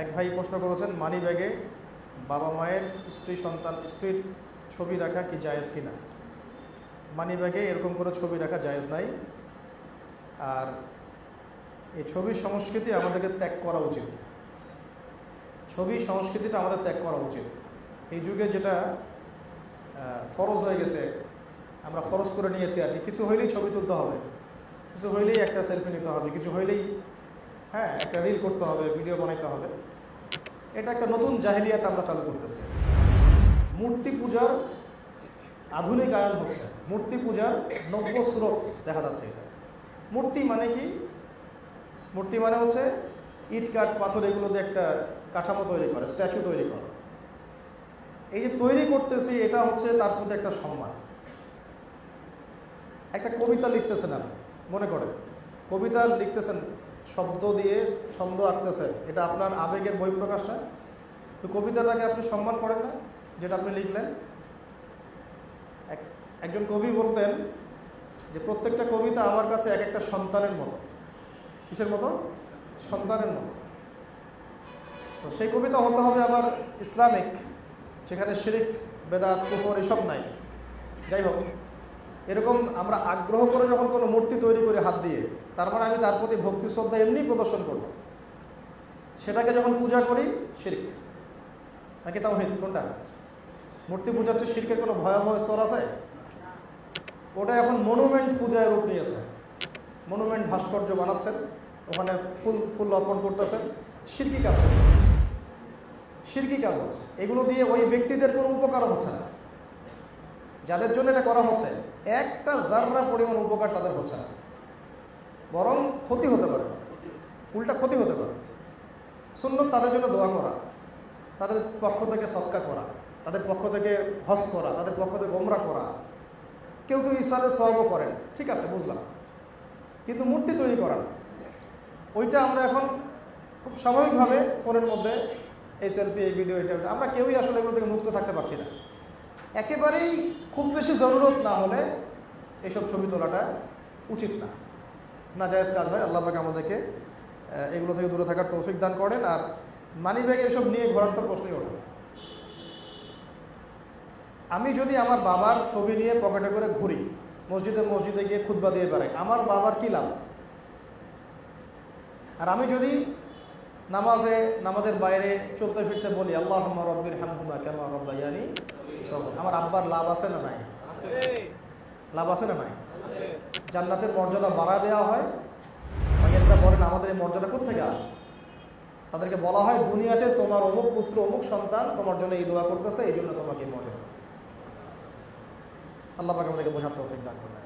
এক ভাই প্রশ্ন করেছেন, মানি ব্যাগে বাবা মায়ের স্ত্রীর ছবি রাখা কি জায়েজ কিনা। মানি ব্যাগে এরকম করে ছবি রাখা জায়েজ নাই। আর এই ছবির সংস্কৃতি আমাদেরকে ত্যাগ করা উচিত। ছবি সংস্কৃতিটা আমাদের ত্যাগ করা উচিত। এই যুগে যেটা ফরজ হয়ে গেছে, আমরা ফরজ করে নিয়েছি আর কি। কিছু হইলেই ছবি তুলতে হবে, কিছু হইলেই একটা সেলফি নিতে হবে, কিছু হইলেই একটা রিল করতে হবে, ভিডিও বানাইতে হবে। এটা একটা নতুন জাহেলিয়াত আমরা চালু করতেছি। মূর্তি পূজার আধুনিক আয়ান হচ্ছে, মূর্তি পূজার নব্য স্রোত দেখা যাচ্ছে। এটা মূর্তি মানে কি? মূর্তি মানে হচ্ছে ইট কাঠ পাথর এগুলো দিয়ে একটা কাঠামো তৈরি করে, স্ট্যাচু তৈরি করে। এই যে তৈরি করতেছি, এটা হচ্ছে তার প্রতি একটা সম্মান। একটা কবিতা লিখতেছেন, আপনি মনে করেন কবিতা লিখতেছেন, শব্দ দিয়ে ছন্দ আঁকতেছেন, এটা আপনার আবেগের বহিঃপ্রকাশ না? তো কবিতাটাকে আপনি সম্মান করেন না, যেটা আপনি লিখলেন? একজন কবি বলতেন যে প্রত্যেকটা কবিতা আমার কাছে এক একটা সন্তানের মতো। কিসের মতো? সন্তানের মতো। তো সেই কবিতা হতে হবে আমার ইসলামিক, সেখানে শিরিক, বেদাত, কুফর এসব নাই। যাই হোক, এরকম আমরা আগ্রহ করে যখন কোনো মূর্তি তৈরি করি হাত দিয়ে, তার মানে আমি তার প্রতি ভক্তি শ্রদ্ধা এমনি প্রদর্শন করব। সেটাকে যখন পূজা করি, শিরক নাকি তাওহীদ? কোনটা? মূর্তি পূজার চেয়ে শিরকের কোনো ভয়াবহ স্তর আছে? ওটা এখন মনুমেন্ট পূজায় রূপ নিয়েছে। মনুমেন্ট ভাস্কর্য বানাচ্ছেন, ওখানে ফুল অর্পণ করতেছেন, শিরকি কাজ করতেছেন, শিরকি কাজ হচ্ছে। এগুলো দিয়ে ওই ব্যক্তিদের কোনো উপকার হচ্ছে না। যাদের জন্য এটা করা হচ্ছে, একটা জাররা পরিমাণ উপকার তাদের হচ্ছে না, বরং ক্ষতি হতে পারে, উল্টা ক্ষতি হতে পারে। সুন্নত তাদের জন্য দোয়া করা, তাদের পক্ষ থেকে সদকা করা, তাদের পক্ষ থেকে হজ করা, তাদের পক্ষ থেকে ওমরা করা। কেউ কেউ ইসলামের সওয়াবও করেন, ঠিক আছে, বুঝলাম। কিন্তু মূর্তি তৈরি করা না, ওইটা আমরা এখন খুব স্বাভাবিকভাবে ফোনের মধ্যে এই সেলফি, এই ভিডিও, এটা আমরা কেউই আসলে এগুলো থেকে মুক্ত থাকতে পারছি না। একেবারেই খুব বেশি জরুরত না হলে এইসব ছবি তোলাটা উচিত না, নাজায়েজ কাজ হয়। আল্লাহ পাক আমাদেরকে এগুলো থেকে দূরে থাকার তৌফিক দান করেন। আর মানি ব্যাগ এসব নিয়ে ঘোরার তো প্রশ্নই ওঠে। আমি যদি আমার বাবার ছবি নিয়ে পকেটে করে ঘুরি, মসজিদে গিয়ে খুতবা দিয়ে বেড়াই, আমার বাবার কী লাভ? আর আমি যদি নামাজের বাইরে চলতে ফিরতে বলি আল্লাহুম্মা রাব্বির হামহুমা কামা রাব্বায়ানি সগীরা, আমার আব্বার লাভ আছে না নাই? লাভ আছে না নাই? জান্নাতের মর্যাদা বাড়া দেওয়া হয়। ভাইয়েরা বলেন, আমাদের এই মর্যাদা কোত্থেকে আসে? তাদেরকে বলা হয়, দুনিয়াতে তোমার অমুক পুত্র, অমুক সন্তান তোমার জন্য এই দোয়া করতেছে, এই জন্য তোমাকে মর্যাদা। আল্লাহ পাক আমাদেরকে বোঝার তৌফিক দান করেন।